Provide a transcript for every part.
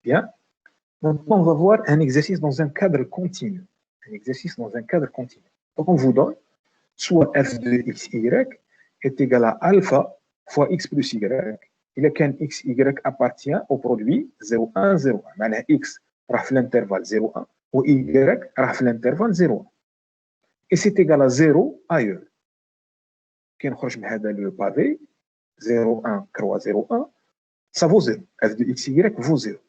Bien. Maintenant, on va voir un exercice dans un cadre continu. Un exercice dans un cadre continu. Donc, on vous donne soit f de xy est égal à alpha fois x plus y. Il y a qu'un xy appartient au produit 0, 1, 0, 1. Maintenant, x rafle l'intervalle 0, 1 ou y rafle l'intervalle 0, 1. Et c'est égal à 0 ailleurs. Quand on change le pavé, 0, 1, croix 0, 1, ça vaut 0. F de xy vaut 0.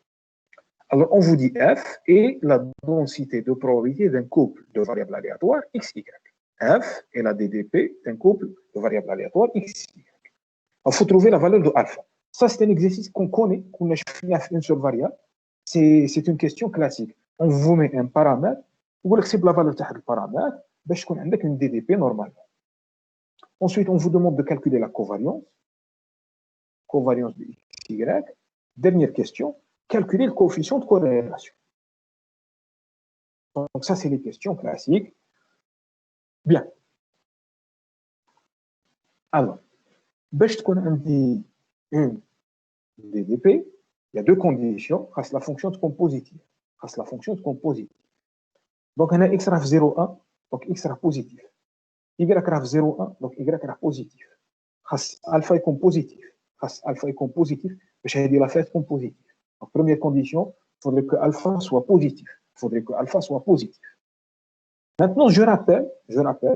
Alors, on vous dit f est la densité de probabilité d'un couple de variables aléatoires xy. F est la DDP d'un couple de variables aléatoires xy. Il faut trouver la valeur de alpha. Ça, c'est un exercice qu'on connaît, qu'on a fait une seule variable. C'est une question classique. On vous met un paramètre, vous acceptez la valeur de ce paramètre, باش تكون عندك une DDP normalement. Ensuite, on vous demande de calculer la covariance. Covariance de xy. Dernière question, calculer le coefficient de corrélation. Donc ça, c'est les questions classiques. Bien. Alors, باش تكون عندي une DDP, il y a deux conditions. خاص la fonction تكون positive. خاص la fonction تكون positive. Donc, on a x raf 0,1, donc x raf positif. Y raf 0,1, donc y raf positif. خاص alpha يكون positif. خاص alpha يكون positif, باش هذه la تكون positive. Donc, première condition, il faudrait que alpha soit positif. Il faudrait que alpha soit positif. Maintenant, je rappelle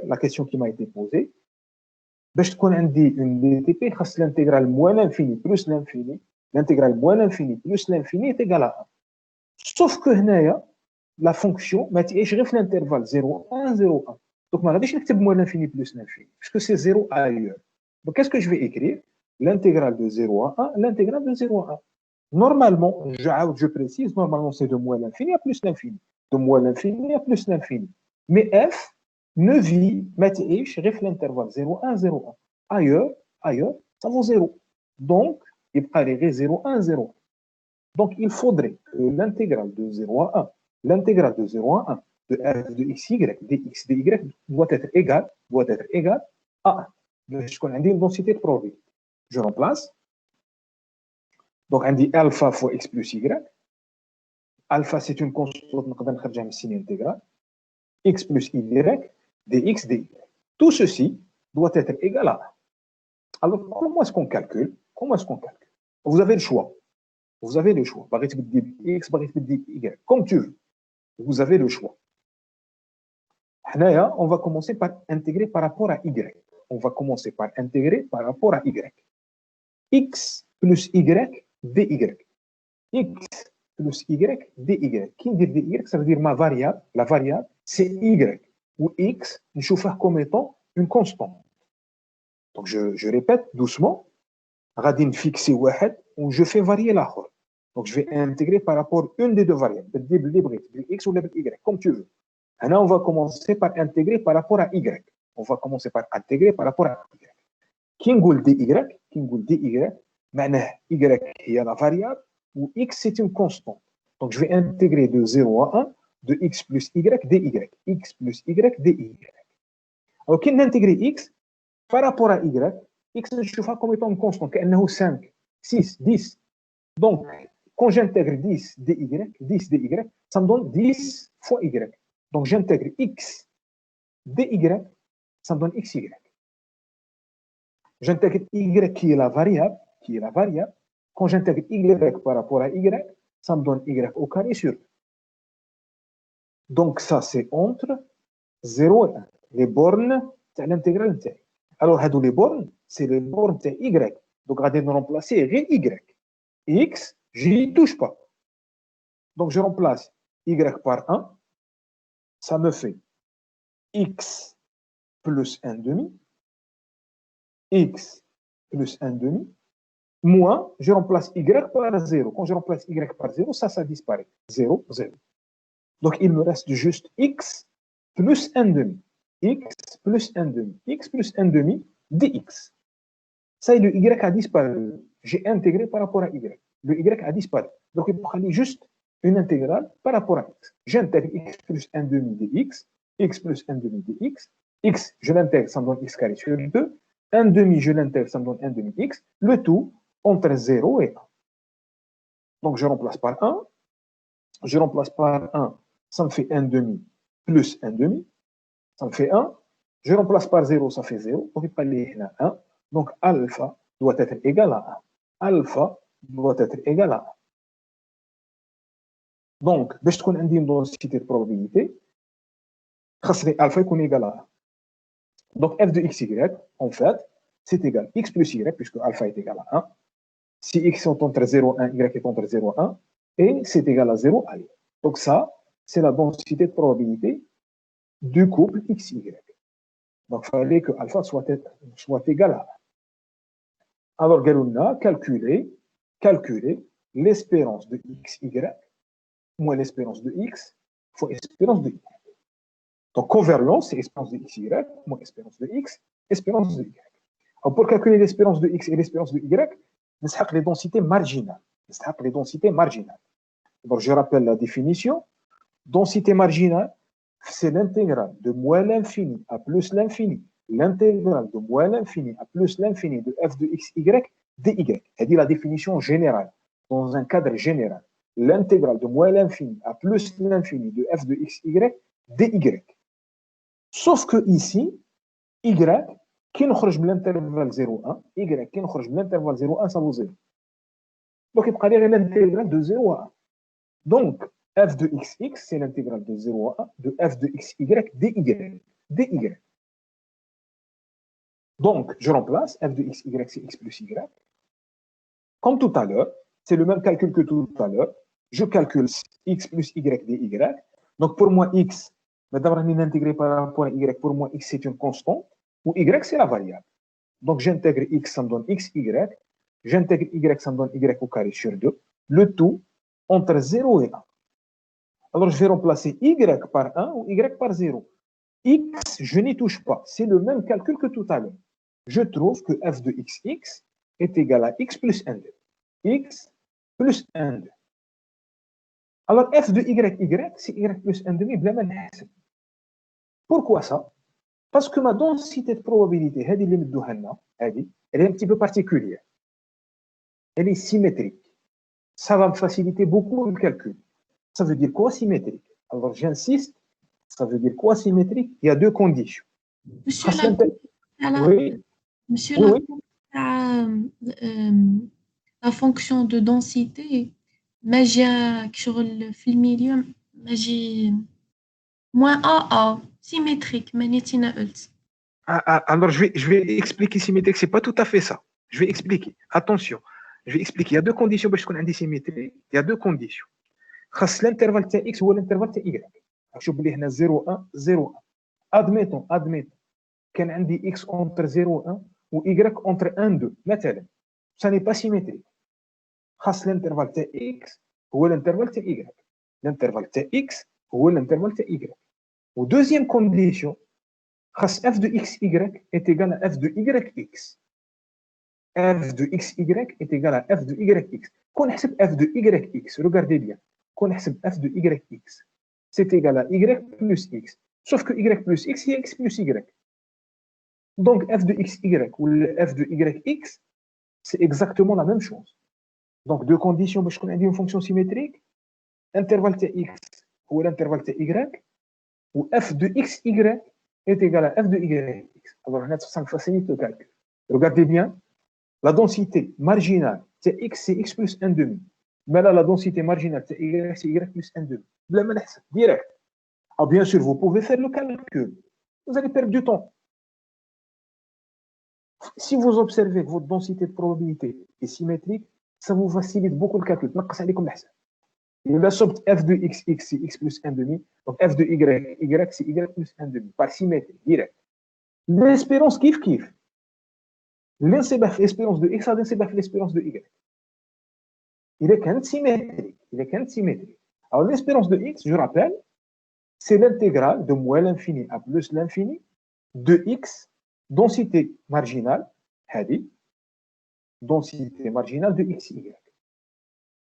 la question qui m'a été posée. باش تكون عندي une DTP, خاص l'intégrale moins l'infini plus l'infini. L'intégrale moins l'infini plus l'infini est égale à 1. Sauf que هنايا la fonction ما تعيش غير في l'intervalle 0, 1, 0, 1. Donc, ما غاديش نكتب moins l'infini plus l'infini, puisque c'est 0 ailleurs. Donc, qu'est-ce que je vais écrire? L'intégrale de 0 à 1, l'intégrale de 0 à 1. Normalement, je précise, normalement, c'est de moins l'infini à plus l'infini. De moins l'infini à plus l'infini. Mais f ne vit, ما تعيش غير في l'intervalle 0, 1, 0, 1. Ailleurs, ça vaut 0. Donc, il paraît 0, 1, 0. Donc, il faudrait que l'intégrale de 0 à 1, l'intégrale de 0 à 1 de f de xy, dx, dy doit être égale à 1. Je connais une densité de probabilité. Je remplace. Donc, on dit alpha fois x plus y. Alpha, c'est une constante, on peut faire un signe intégral. X plus y, dx, dy. Tout ceci doit être égal à 1. Alors, comment est-ce qu'on calcule? Vous avez le choix. X, y, comme tu veux. Vous avez le choix. On va commencer par intégrer par rapport à y. X plus y, dy. X plus y, dy. Qui dit dy? Ça veut dire ma variable. La variable, c'est y. Ou x, je fais comme étant une constante. Donc, je répète doucement. Radine fixer واحد, où je fais varier l'autre. Donc, je vais intégrer par rapport à une des deux variables. X ou y, comme tu veux. Maintenant, on va commencer par intégrer par rapport à y. Qui نقول dy, معناه y est la variable, ou x c'est une constante. Donc, je vais intégrer de 0 à 1 de x plus y dy. X plus y dy. Alors, quand on intègre x par rapport à y, x je fais comme étant une constante, كأنه 5, 6, 10. Donc, quand j'intègre 10 dy, ça me donne 10 fois y. Donc, j'intègre x dy, ça me donne xy. J'intègre y qui est la variable. Quand j'intègre y par rapport à y, ça me donne y au carré sur 2. Donc, ça, c'est entre 0 et 1. Les bornes, c'est l'intégrale. Alors, les bornes, c'est les bornes de y. Donc, on va remplacer y. X, je n'y touche pas. Donc, je remplace y par 1. Ça me fait x plus 1 demi. X plus 1 demi. Moins, je remplace y par 0. Quand je remplace y par 0, ça disparaît. 0, 0. Donc, il me reste juste x plus 1 demi. X plus 1 demi. X plus 1 demi dx. Ça, le y a disparu. J'ai intégré par rapport à y. Le y a disparu. Donc, il me reste juste une intégrale par rapport à x. J'intègre x plus 1 demi dx. X plus 1 demi dx. X, je l'intègre, ça me donne x carré sur 2. 1 demi, je l'intègre, ça me donne 1 demi x. Le tout entre 0 et 1. Donc, je remplace par 1. je remplace par 1, ça me fait 1 demi plus 1 demi, ça me fait 1. Je remplace par 0, ça fait 0. Donc, il fallait 1. Donc, alpha doit être égal à 1. Alpha doit être égal à 1. Donc, باش تكون عندي une densité de probabilité, خاصني alpha يكون égal à 1. Donc, f de xy, en fait, c'est égal à x plus y, puisque alpha est égal à 1. Si x est entre 0 et 1, y est entre 0 et 1, et c'est égal à 0 à y. Donc, ça, c'est la densité de probabilité du couple xy. Donc, il fallait que alpha soit égal à 1. Alors, Galuna, calculer l'espérance de xy moins l'espérance de x fois l'espérance de y. Donc, convergence, c'est espérance de xy moins espérance de x, espérance de y. Alors, pour calculer l'espérance de x et l'espérance de y, on a les densités marginales. Donc, je rappelle la définition. Densité marginale, c'est l'intégrale de moins l'infini à plus l'infini. L'intégrale de moins l'infini à plus l'infini de f de xy dy. C'est-à-dire la définition générale, dans un cadre général. L'intégrale de moins l'infini à plus l'infini de f de xy dy. Sauf que ici, y, qui نخرج من l'intervalle 0,1, y qui نخرج من l'intervalle 0,1, ça vaut 0. Donc, il y a l'intégrale de 0 à 1. Donc, f de xx, c'est l'intégrale de 0 à 1 de f de xy dy. Donc, je remplace f de xy, c'est x plus y. Comme tout à l'heure, c'est le même calcul que tout à l'heure. Je calcule x plus y dy. Donc, pour moi, x, d'abord, intégré par rapport à y, pour moi, x, c'est une constante, ou y, c'est la variable. Donc, j'intègre x, ça me donne xy. J'intègre y, ça me donne y au carré sur 2. Le tout entre 0 et 1. Alors, je vais remplacer y par 1 ou y par 0. X, je n'y touche pas. C'est le même calcul que tout à l'heure. Je trouve que f de xx est égal à x plus 1,2. X plus 1,2. Alors, f de y, c'est y plus 1,5 بلا ما نحسب. Pourquoi ça? Parce que ma densité de probabilité, elle est un petit peu particulière. Elle est symétrique. Ça va me faciliter beaucoup le calcul. Ça veut dire quoi symétrique? Alors, j'insiste, ça veut dire quoi symétrique? Il y a deux conditions. Monsieur oui. Monsieur Oui. La fonction de densité, magie sur le film, magie moins AA, symétrique, magnétina Hultz. Alors, je vais expliquer symétrique. C'est pas tout à fait ça. Je vais expliquer. Attention. Je vais expliquer. Il y a deux conditions pour qu'on ait symétrique. Il y a deux conditions. L'intervalle x ou l'intervalle y. Je vais dire 0, 1, 0, 1. Admettons qu'il y a x entre 0 et 1 ou y entre 1 et 2. Maintenant, ça n'est pas symétrique. L'intervalle x ou l'intervalle y. L'intervalle x ou l'intervalle y. Ou deuxième condition, f de xy est égal à f de yx. F de xy est égal à f de yx. Quand on حسب f de yx, regardez bien. Quand on حسب f de yx, c'est égal à y plus x. Sauf que y plus x, c'est x plus y. Donc f de xy ou f de yx, c'est exactement la même chose. Donc deux conditions pour qu'on ait une fonction symétrique. Intervalle tx ou l'intervalle ty, où f de xy est égal à f de yx. Alors, ça facilite le calcul. Regardez bien, la densité marginale tx, c'est x plus 1 demi. Mais là, la densité marginale ty, c'est y plus 1 demi. Direct. Ah, bien sûr, vous pouvez faire le calcul. Vous allez perdre du temps. Si vous observez que votre densité de probabilité est symétrique, ça vous facilite beaucoup le calcul. Il a f de xx, c'est x plus 1 demi. Donc f de y, c'est y plus 1 demi. Par symétrie, direct. L'espérance kiff. L'espérance de x a l'espérance de y. Il est qu'un symétrique. Alors l'espérance de x, je rappelle, c'est l'intégrale de moins l'infini à plus l'infini de x, densité marginale, densité marginale de xy.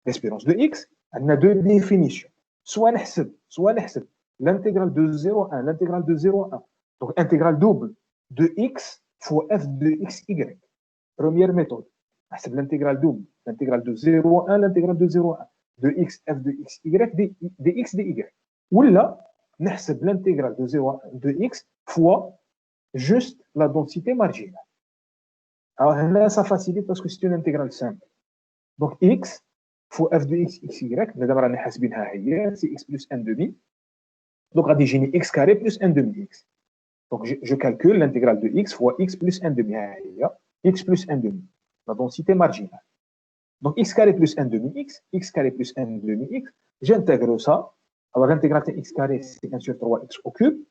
L'espérance de x, elle a deux définitions. Soit l'intégrale de 0 à 1, l'intégrale de 0 à 1. Donc, intégrale double de x fois f de xy. Première méthode. C'est l'intégrale double. L'intégrale de 0 à 1, l'intégrale de 0 à 1. de x f de x y de x de y. Ou là, نحسب l'intégrale de 0 à 1 de x fois juste la densité marginale. Alors là, ça facilite parce que c'est une intégrale simple. Donc x fois f de x, xy, d'abord on a c'est x plus 1 demi. Donc on a x carré plus 1 demi x. Donc je calcule l'intégrale de x fois x plus 1 demi. X plus 1 demi, la densité marginale. Donc x carré plus 1 demi x carré plus 1 demi x, j'intègre ça. Alors l'intégralité x carré, c'est 1 sur 3 x au cube.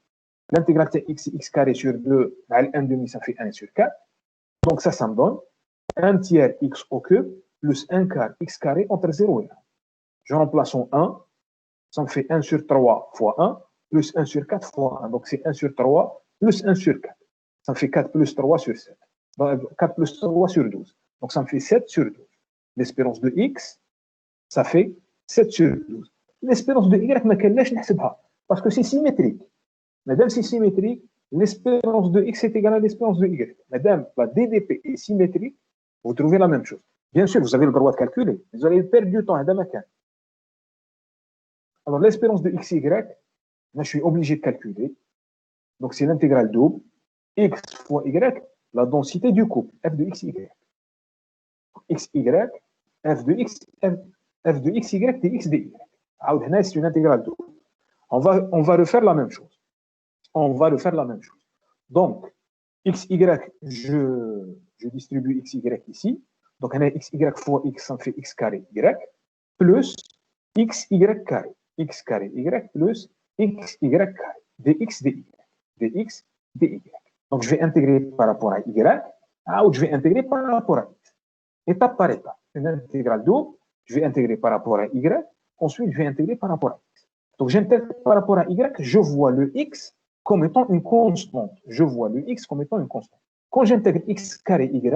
L'intégralité x carré sur 2, 1 demi, ça fait 1 sur 4. Donc ça me donne 1 tiers x au cube plus 1 quart x carré entre 0 et 1. Je remplace en 1, ça me fait 1 sur 3 fois 1 plus 1 sur 4 fois 1. Donc c'est 1 sur 3 plus 1 sur 4. Ça me fait 4 plus 3 sur 7. Donc 4 plus 3 sur 12. Donc ça me fait 7 sur 12. L'espérance de x, ça fait 7 sur 12. L'espérance de y, ما كناش نحسبها parce que c'est symétrique. Madame, c'est symétrique, l'espérance de x est égale à l'espérance de y. Madame, la DDP est symétrique, vous trouvez la même chose. Bien sûr, vous avez le droit de calculer. Vous allez perdre du temps. Alors, l'espérance de xy, je suis obligé de calculer. Donc, c'est l'intégrale double. X fois y, la densité du couple, f de xy. xy, f de x, f de xy dx dy. C'est une intégrale double. On va refaire la même chose. Donc, xy, je distribue xy ici. Donc, on a xy fois x, ça me fait x carré y, plus xy carré. X carré y plus xy carré. Dx dy. Dx dy. Donc, je vais intégrer par rapport à y. Ou je vais intégrer par rapport à x. Étape par étape. Une intégrale double, je vais intégrer par rapport à y. Ensuite, je vais intégrer par rapport à x. Donc, j'intègre par rapport à y, je vois le x comme étant une constante. Quand j'intègre x carré y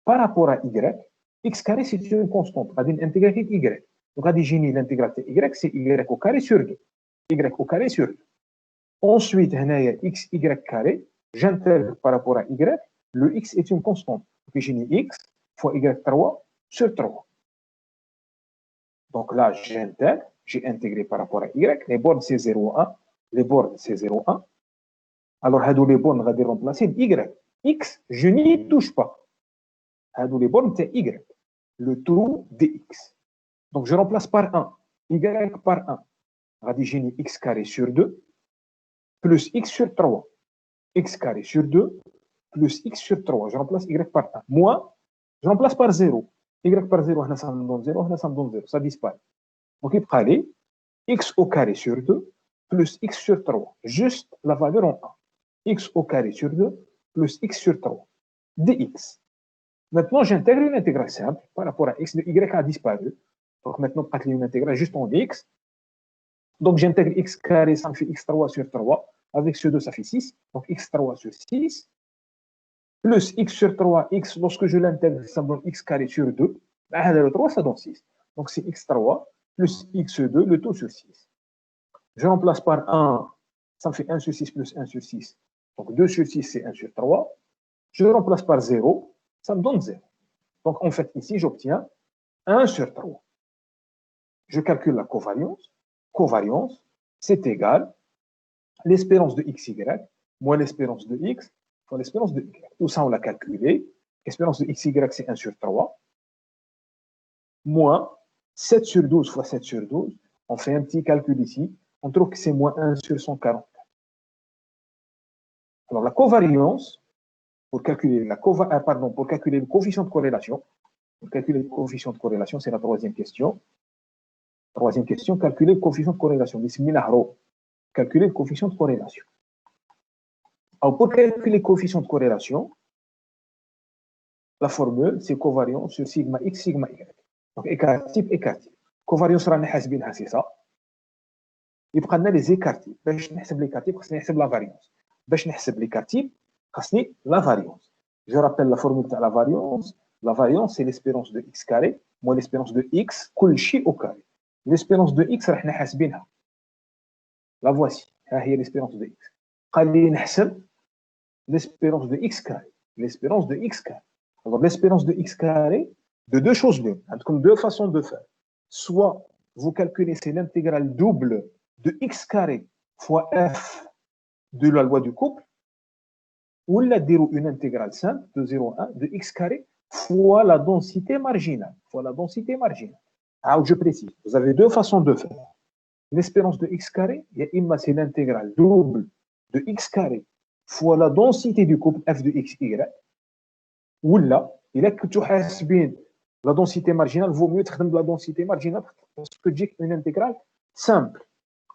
par rapport à y, x carré c'est une constante. On va intégrer y. Donc, on va dire l'intégralité y, c'est y au carré sur 2. Y au carré sur 2. Ensuite, il y a x, y carré. J'intègre par rapport à y. Le x est une constante. Donc, j'ai x fois y3 sur 3. Donc là, j'intègre. J'ai intégré par rapport à y. Les bornes, c'est 0, 1. Les bornes, c'est 0, 1. Alors, les bornes, on va remplacer y. X, je n'y touche pas. Les bornes, c'est y. Le tout dx. Donc, je remplace par 1. Y par 1. On va dire x carré sur 2 plus x sur 3. X carré sur 2 plus x sur 3. Je remplace y par 1. Moi, je remplace par 0. Y par 0, ça me donne 0, ça me donne 0. Ça disparaît. Donc, il faut x au carré sur 2 plus x sur 3. Juste la valeur en 1. X au carré sur 2 plus x sur 3. Dx. Maintenant, j'intègre une intégrale simple par rapport à x. Le y a disparu. Donc, maintenant, je vais une intégrale juste en x. Donc, j'intègre x carré, ça me fait x3 sur 3. Avec ce 2, ça fait 6. Donc, x3 sur 6. Plus x sur 3, x, lorsque je l'intègre, ça me donne x carré sur 2. Le 3, ça donne 6. Donc, c'est x3 plus x2, le tout sur 6. Je remplace par 1, ça me fait 1 sur 6 plus 1 sur 6. Donc, 2 sur 6, c'est 1 sur 3. Je remplace par 0, ça me donne 0. Donc, en fait, ici, j'obtiens 1 sur 3. Je calcule la covariance. Covariance, c'est égal l'espérance de xy moins l'espérance de x fois l'espérance de y. Tout ça, on l'a calculé. L'espérance de xy, c'est 1 sur 3. Moins 7 sur 12 fois 7 sur 12. On fait un petit calcul ici. On trouve que c'est moins 1 sur 144. Alors, la covariance, pour calculer le coefficient de corrélation, c'est la troisième question. Troisième question, calculer le coefficient de corrélation. Calculer le coefficient de corrélation. Alors, pour calculer le coefficient de corrélation, la formule, c'est covariance sur sigma x, sigma y. Donc, écart type, écart type. Covariance, c'est ça. Il prend les écarts types. باش نحسب l'écart type, خاصني نحسب la variance. باش نحسب l'écart type, خاصني la variance. Je rappelle la formule de la variance. La variance, c'est l'espérance de x carré moins l'espérance de x, كل شيء au carré. L'espérance de x, راح نحسبينها. La voici. ها هي l'espérance de x. قال لي نحسب l'espérance de x carré. L'espérance de x carré. Alors, l'espérance de x carré, de deux choses l'une. Comme deux façons de faire. Soit vous calculez, c'est l'intégrale double de x carré fois f de la loi du couple, ou la dire une intégrale simple de 0 à 1 de x carré fois la densité marginale. Fois la densité marginale. Alors, je précise, vous avez deux façons de faire. L'espérance de x carré, c'est l'intégrale double de x carré fois la densité du couple f de x, y. Ou là, il est que tu as bien la densité marginale, vaut mieux traiter de la densité marginale parce que j'ai une intégrale simple.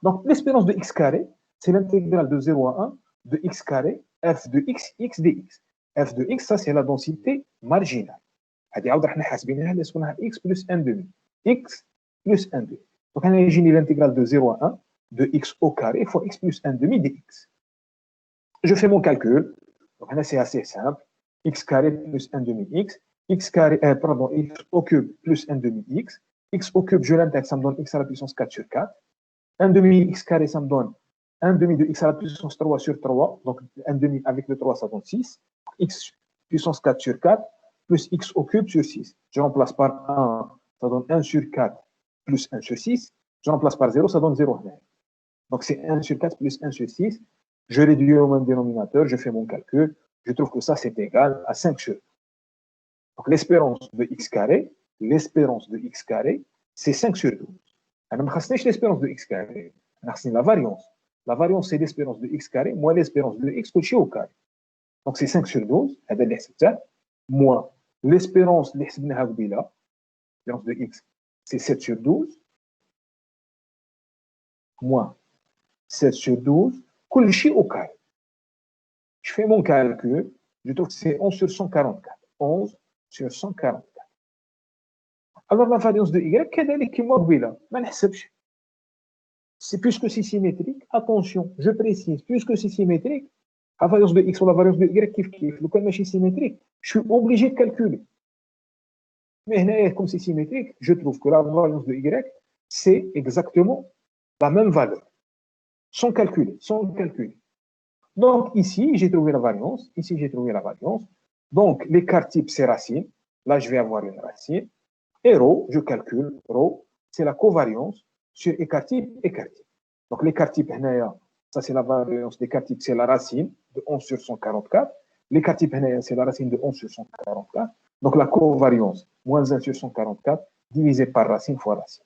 Donc, l'espérance de x carré, c'est l'intégrale de 0 à 1 de x carré f de x, x dx. f de x, ça, c'est la densité marginale. هذه عاود راح نحاسبينها اللي اسمها x plus 1 demi. x plus 1 demi. Donc, on a imaginé l'intégrale de 0 à 1 de x au carré fois x plus 1 demi dx. Je fais mon calcul. Donc, là, c'est assez simple. X carré plus 1 demi x. X carré, pardon, x au cube plus 1 demi x. X au cube, je l'intègre, ça me donne x à la puissance 4 sur 4. 1 demi x carré, ça me donne 1 demi de x à la puissance 3 sur 3. Donc, 1 demi avec le 3, ça donne 6. X puissance 4 sur 4 plus x au cube sur 6. Je remplace par 1, ça donne 1 sur 4 plus 1 sur 6. Je remplace par 0, ça donne 0. Donc, c'est 1 sur 4 plus 1 sur 6. Je réduis au même dénominateur, je fais mon calcul. Je trouve que ça, c'est égal à 5 sur 2. Donc, l'espérance de x carré, c'est 5 sur 12. Je ne sais pas l'espérance de x carré. Je la variance. La variance, c'est l'espérance de x carré moins l'espérance de x au carré. Donc, c'est 5 sur 12. Moins l'espérance de x, c'est 7 sur 12. Moins 7 sur 12. Tout au carré. Je fais mon calcul. Je trouve que c'est 11 sur 144. 11 sur 144. Alors, la variance de y, c'est puisque c'est symétrique. Attention, je précise, puisque c'est symétrique, la variance de x ou la variance de y, le cas est symétrique, je suis obligé de calculer. Mais comme c'est symétrique, je trouve que la variance de y, c'est exactement la même valeur. Sans calculer, sans calculer. Donc, ici, j'ai trouvé la variance. Ici, j'ai trouvé la variance. Donc, l'écart type, c'est racine. Là, je vais avoir une racine. Et ρ, je calcule. ρ, c'est la covariance sur écart type, écart type. Donc, l'écart type, ça, c'est la variance d'écart type, c'est la racine de 11 sur 144. L'écart type, c'est la racine de 11 sur 144. Donc, la covariance, moins 1 sur 144, divisé par racine fois racine.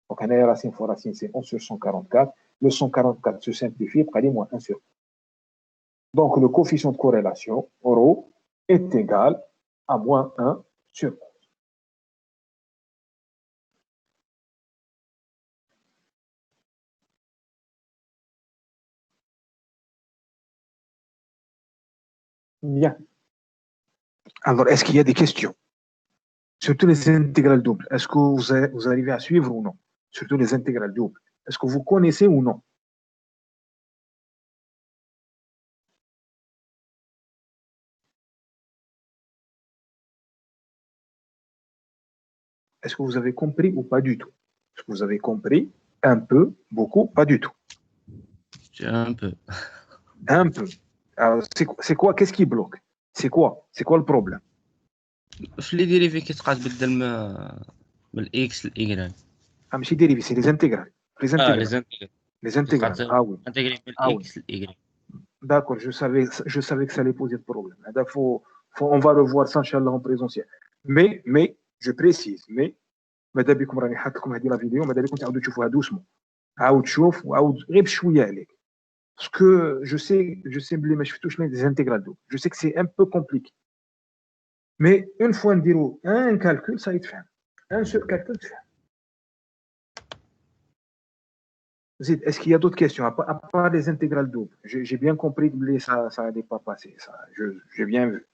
Donc, racine fois racine, c'est 11 sur 144. Le 144 se simplifie, près moins 1 sur 1. Donc, le coefficient de corrélation, ρ, est égal à moins 1 sur 11. Bien. Alors, est-ce qu'il y a des questions? Surtout les intégrales doubles. Est-ce que vous arrivez à suivre ou non? Surtout les intégrales doubles. Est-ce que vous connaissez ou non? Est-ce que vous avez compris ou pas du tout? Est-ce que vous avez compris? Un peu, beaucoup, pas du tout. Un peu. Un peu. Alors, c'est quoi? Qu'est-ce qui bloque? C'est quoi? C'est quoi le problème? في لي ديريفي كتبدل من الاكس للاي. Ah, mais c'est dérivé, c'est les intégrales. Les intégrales. Les intégrales. Ah oui. Intégrer من الاكس للاي. D'accord, je savais que ça allait poser de problème. On va revoir ça, Inch'Allah, en présentiel. Mais, je précise, ماذا بكم راني حاط لكم هذه لا فيديو ماذا بكم تعاودوا تشوفوها دوسمون عاود شوف وعاود غير بشويه عليك باسكو جو سي بلي ما شفتوش لي انتيغرال دو جو سي que c'est un peu compliqué mais une fois نديروا un calcul ça يتفهم un seul calcul تفهم. Zid, est-ce qu'il y a d'autres questions à part les intégrales doubles? J'ai bien compris que ça n'allait pas passer, ça j'ai bien vu.